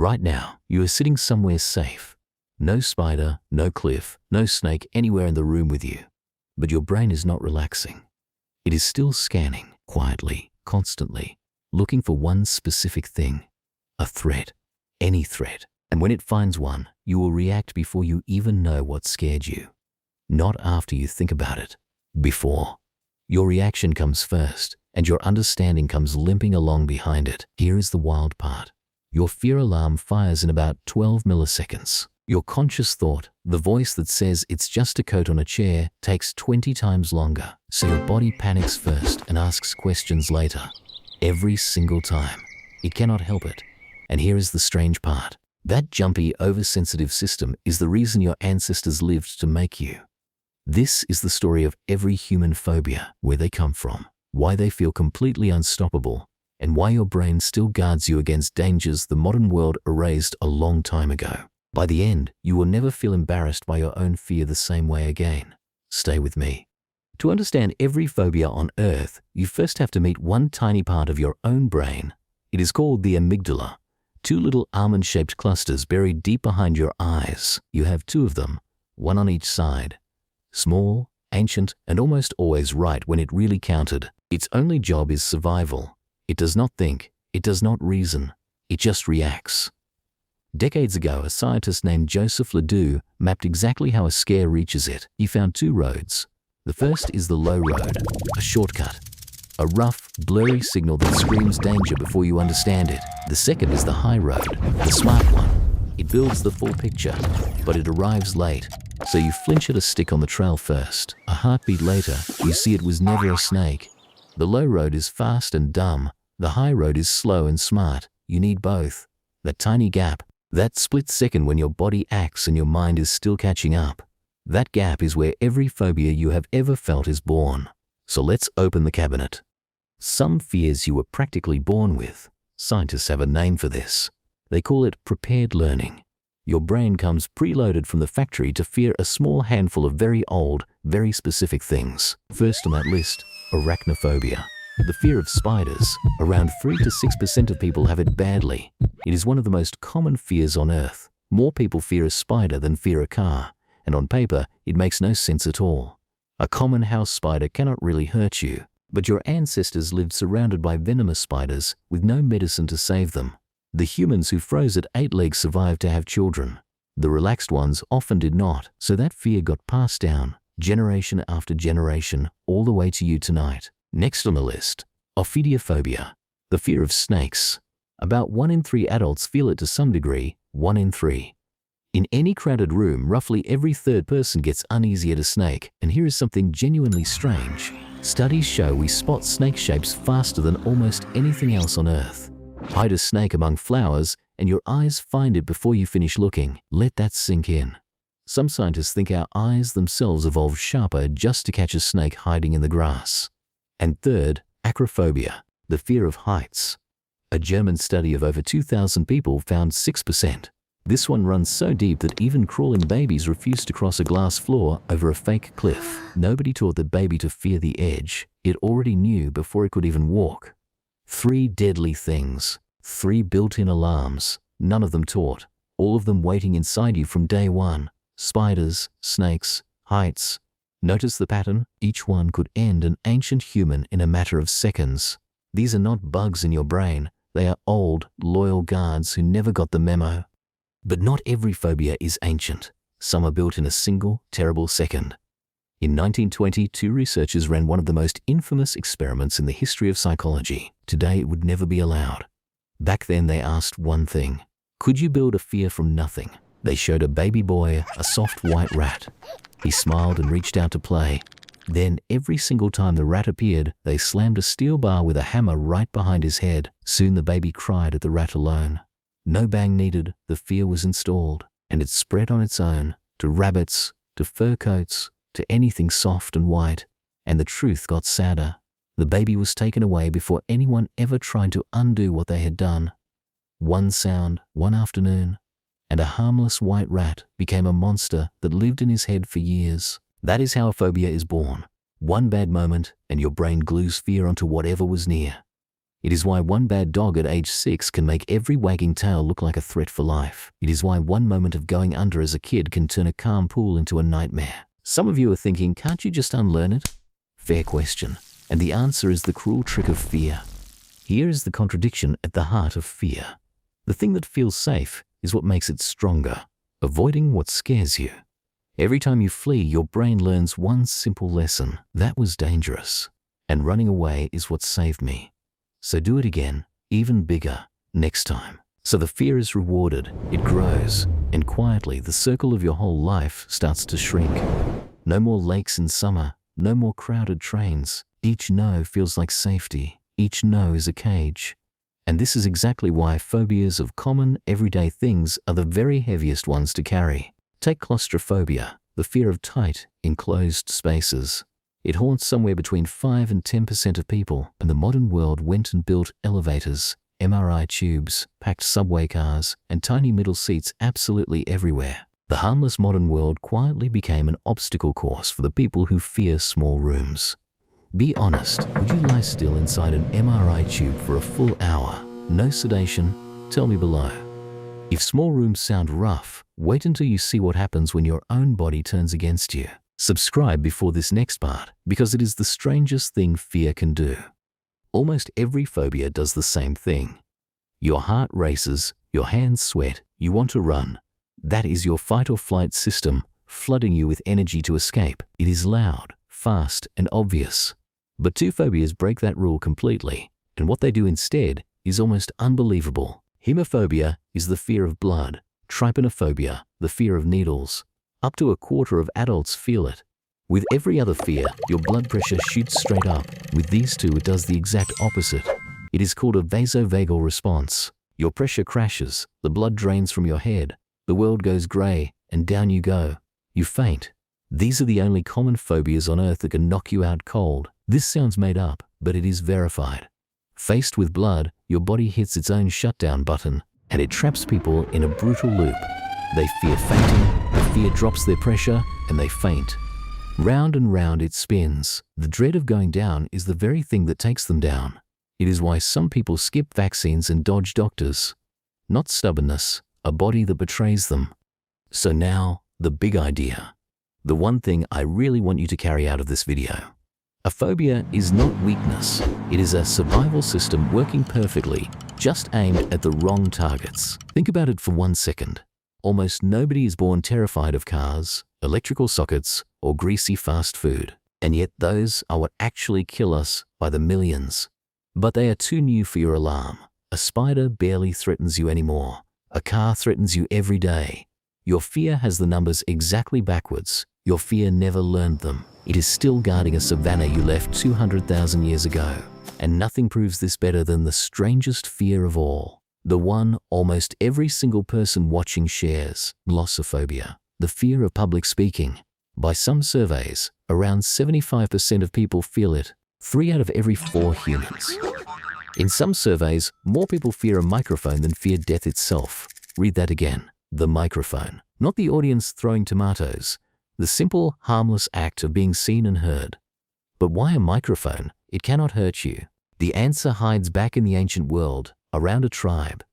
Right now, you are sitting somewhere safe. No spider, no cliff, no snake anywhere in the room with you. But your brain is not relaxing. It is still scanning, quietly, constantly, looking for one specific thing, a threat, any threat. And when it finds one, you will react before you even know what scared you. Not after you think about it, before. Your reaction comes first, and your understanding comes limping along behind it. Here is the wild part. Your fear alarm fires in about 12 milliseconds. Your conscious thought, the voice that says it's just a coat on a chair, takes 20 times longer. So your body panics first and asks questions later. Every single time. It cannot help it. And here is the strange part. That jumpy, oversensitive system is the reason your ancestors lived to make you. This is the story of every human phobia, where they come from, why they feel completely unstoppable, and why your brain still guards you against dangers the modern world erased a long time ago. By the end, you will never feel embarrassed by your own fear the same way again. Stay with me. To understand every phobia on Earth, you first have to meet one tiny part of your own brain. It is called the amygdala. Two little almond-shaped clusters buried deep behind your eyes. You have two of them, one on each side. Small, ancient, and almost always right when it really counted. Its only job is survival. It does not think, it does not reason, it just reacts. Decades ago, a scientist named Joseph Ledoux mapped exactly how a scare reaches it. He found two roads. The first is the low road, a shortcut. A rough, blurry signal that screams danger before you understand it. The second is the high road, the smart one. It builds the full picture, but it arrives late. So you flinch at a stick on the trail first. A heartbeat later, you see it was never a snake. The low road is fast and dumb. The high road is slow and smart. You need both. That tiny gap, that split second when your body acts and your mind is still catching up. That gap is where every phobia you have ever felt is born. So let's open the cabinet. Some fears you were practically born with. Scientists have a name for this. They call it prepared learning. Your brain comes preloaded from the factory to fear a small handful of very old, very specific things. First on that list, arachnophobia. The fear of spiders. Around 3 to 6% of people have it badly. It is one of the most common fears on Earth. More people fear a spider than fear a car, and on paper, it makes no sense at all. A common house spider cannot really hurt you, but your ancestors lived surrounded by venomous spiders with no medicine to save them. The humans who froze at 8 legs survived to have children. The relaxed ones often did not, so that fear got passed down, generation after generation, all the way to you tonight. Next on the list, ophidiophobia, the fear of snakes. About 1 in 3 adults feel it to some degree, 1 in 3. In any crowded room, roughly every third person gets uneasy at a snake, and here is something genuinely strange. Studies show we spot snake shapes faster than almost anything else on Earth. Hide a snake among flowers, and your eyes find it before you finish looking. Let that sink in. Some scientists think our eyes themselves evolved sharper just to catch a snake hiding in the grass. And third, acrophobia, the fear of heights. A German study of over 2,000 people found 6%. This one runs so deep that even crawling babies refuse to cross a glass floor over a fake cliff. Nobody taught the baby to fear the edge. It already knew before it could even walk. 3 deadly things, 3 built-in alarms, none of them taught, all of them waiting inside you from day one. Spiders, snakes, heights. Notice the pattern? Each one could end an ancient human in a matter of seconds. These are not bugs in your brain. They are old, loyal guards who never got the memo. But not every phobia is ancient. Some are built in a single, terrible second. In 1920, 2 researchers ran one of the most infamous experiments in the history of psychology. Today, it would never be allowed. Back then, they asked one thing. Could you build a fear from nothing? They showed a baby boy a soft white rat. He smiled and reached out to play. Then, every single time the rat appeared, they slammed a steel bar with a hammer right behind his head. Soon the baby cried at the rat alone. No bang needed, the fear was installed, and it spread on its own, to rabbits, to fur coats, to anything soft and white, and the truth got sadder. The baby was taken away before anyone ever tried to undo what they had done. One sound, one afternoon, and a harmless white rat became a monster that lived in his head for years. That is how a phobia is born. One bad moment, and your brain glues fear onto whatever was near. It is why one bad dog at age 6 can make every wagging tail look like a threat for life. It is why one moment of going under as a kid can turn a calm pool into a nightmare. Some of you are thinking, can't you just unlearn it? Fair question. And the answer is the cruel trick of fear. Here is the contradiction at the heart of fear. The thing that feels safe is what makes it stronger, avoiding what scares you. Every time you flee, your brain learns one simple lesson. That was dangerous. And running away is what saved me. So do it again, even bigger, next time. So the fear is rewarded, it grows, and quietly the circle of your whole life starts to shrink. No more lakes in summer, no more crowded trains. Each no feels like safety. Each no is a cage. And this is exactly why phobias of common, everyday things are the very heaviest ones to carry. Take claustrophobia, the fear of tight, enclosed spaces. It haunts somewhere between 5 and 10% of people, and the modern world went and built elevators, MRI tubes, packed subway cars, and tiny middle seats absolutely everywhere. The harmless modern world quietly became an obstacle course for the people who fear small rooms. Be honest, would you lie still inside an MRI tube for a full hour? No sedation? Tell me below. If small rooms sound rough, wait until you see what happens when your own body turns against you. Subscribe before this next part, because it is the strangest thing fear can do. Almost every phobia does the same thing. Your heart races, your hands sweat, you want to run. That is your fight or flight system flooding you with energy to escape. It is loud, fast, and obvious. But two phobias break that rule completely, and what they do instead is almost unbelievable. Hemophobia is the fear of blood. Trypanophobia, the fear of needles. Up to a quarter of adults feel it. With every other fear, your blood pressure shoots straight up. With these two, it does the exact opposite. It is called a vasovagal response. Your pressure crashes, the blood drains from your head, the world goes grey, and down you go. You faint. These are the only common phobias on earth that can knock you out cold. This sounds made up, but it is verified. Faced with blood, your body hits its own shutdown button, and it traps people in a brutal loop. They fear fainting, the fear drops their pressure, and they faint. Round and round it spins. The dread of going down is the very thing that takes them down. It is why some people skip vaccines and dodge doctors. Not stubbornness, a body that betrays them. So now, the big idea. The one thing I really want you to carry out of this video. A phobia is not weakness. It is a survival system working perfectly, just aimed at the wrong targets. Think about it for 1 second. Almost nobody is born terrified of cars, electrical sockets, or greasy fast food. And yet those are what actually kill us by the millions. But they are too new for your alarm. A spider barely threatens you anymore. A car threatens you every day. Your fear has the numbers exactly backwards. Your fear never learned them. It is still guarding a savanna you left 200,000 years ago. And nothing proves this better than the strangest fear of all. The one almost every single person watching shares, glossophobia, the fear of public speaking. By some surveys, around 75% of people feel it, 3 out of every 4 humans. In some surveys, more people fear a microphone than fear death itself. Read that again. The microphone, not the audience throwing tomatoes. The simple, harmless act of being seen and heard. But why a microphone? It cannot hurt you. The answer hides back in the ancient world, around a tribe.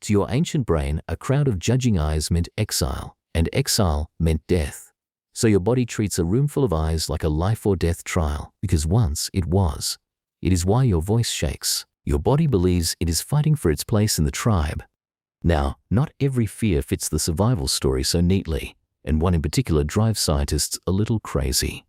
To your ancient brain, a crowd of judging eyes meant exile, and exile meant death. So your body treats a room full of eyes like a life or death trial, because once it was. It is why your voice shakes. Your body believes it is fighting for its place in the tribe. Now, not every fear fits the survival story so neatly, and one in particular drives scientists a little crazy.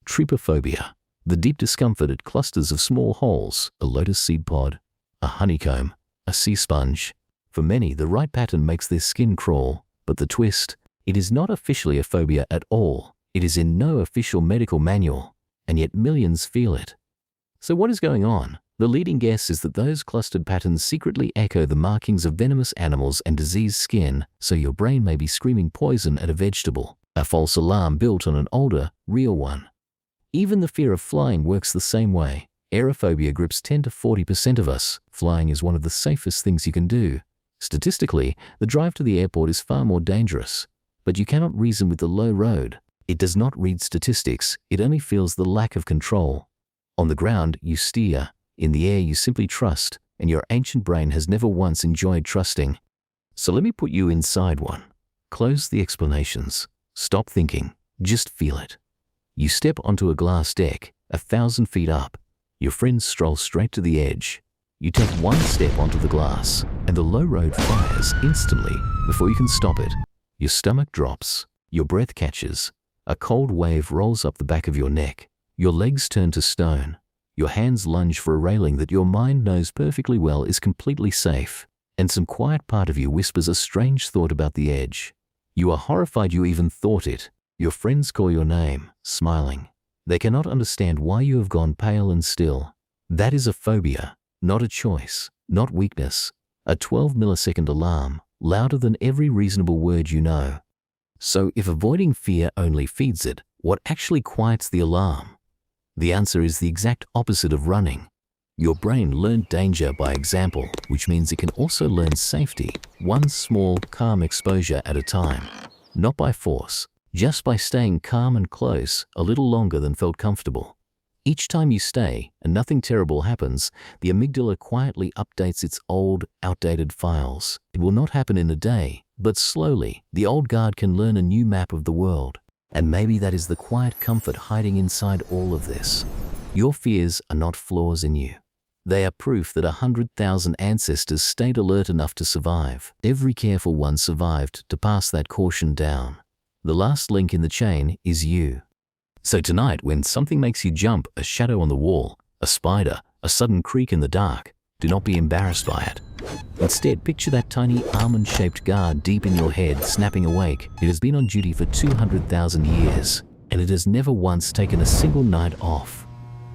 Trypophobia, the deep discomfort at clusters of small holes, a lotus seed pod, a honeycomb, a sea sponge. For many, the right pattern makes their skin crawl, but the twist, it is not officially a phobia at all. It is in no official medical manual, and yet millions feel it. So what is going on? The leading guess is that those clustered patterns secretly echo the markings of venomous animals and diseased skin, so your brain may be screaming poison at a vegetable, a false alarm built on an older, real one. Even the fear of flying works the same way. Aerophobia grips 10 to 40% of us. Flying is one of the safest things you can do. Statistically, the drive to the airport is far more dangerous, but you cannot reason with the low road. It does not read statistics, it only feels the lack of control. On the ground, you steer. In the air you simply trust, and your ancient brain has never once enjoyed trusting. So let me put you inside one. Close the explanations. Stop thinking. Just feel it. You step onto a glass deck, 1,000 feet up. Your friends stroll straight to the edge. You take one step onto the glass, and the low road fires instantly before you can stop it. Your stomach drops. Your breath catches. A cold wave rolls up the back of your neck. Your legs turn to stone. Your hands lunge for a railing that your mind knows perfectly well is completely safe. And some quiet part of you whispers a strange thought about the edge. You are horrified you even thought it. Your friends call your name, smiling. They cannot understand why you have gone pale and still. That is a phobia, not a choice, not weakness. A 12-millisecond alarm, louder than every reasonable word you know. So if avoiding fear only feeds it, what actually quiets the alarm? The answer is the exact opposite of running. Your brain learned danger by example, which means it can also learn safety, one small, calm exposure at a time. Not by force, just by staying calm and close a little longer than felt comfortable. Each time you stay and nothing terrible happens, the amygdala quietly updates its old, outdated files. It will not happen in a day, but slowly, the old guard can learn a new map of the world. And maybe that is the quiet comfort hiding inside all of this. Your fears are not flaws in you. They are proof that 100,000 ancestors stayed alert enough to survive. Every careful one survived to pass that caution down. The last link in the chain is you. So tonight, when something makes you jump, a shadow on the wall, a spider, a sudden creak in the dark, do not be embarrassed by it. Instead, picture that tiny almond-shaped guard deep in your head, snapping awake. It has been on duty for 200,000 years, and it has never once taken a single night off.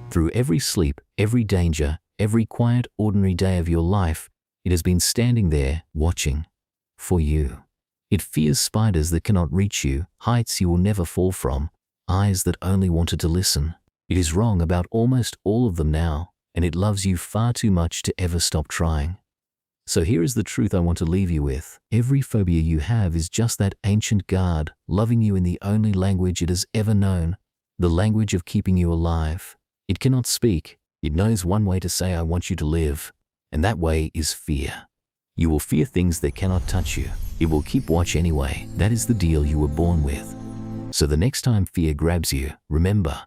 Through every sleep, every danger, every quiet, ordinary day of your life, it has been standing there, watching. For you. It fears spiders that cannot reach you, heights you will never fall from, eyes that only wanted to listen. It is wrong about almost all of them now, and it loves you far too much to ever stop trying. So here is the truth I want to leave you with. Every phobia you have is just that ancient guard, loving you in the only language it has ever known, the language of keeping you alive. It cannot speak. It knows one way to say I want you to live, and that way is fear. You will fear things that cannot touch you. It will keep watch anyway. That is the deal you were born with. So the next time fear grabs you, remember,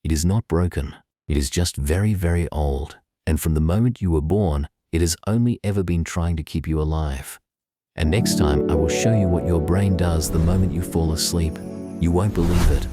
it is not broken. It is just very, very old. And from the moment you were born, it has only ever been trying to keep you alive. And next time I will show you what your brain does the moment you fall asleep. You won't believe it.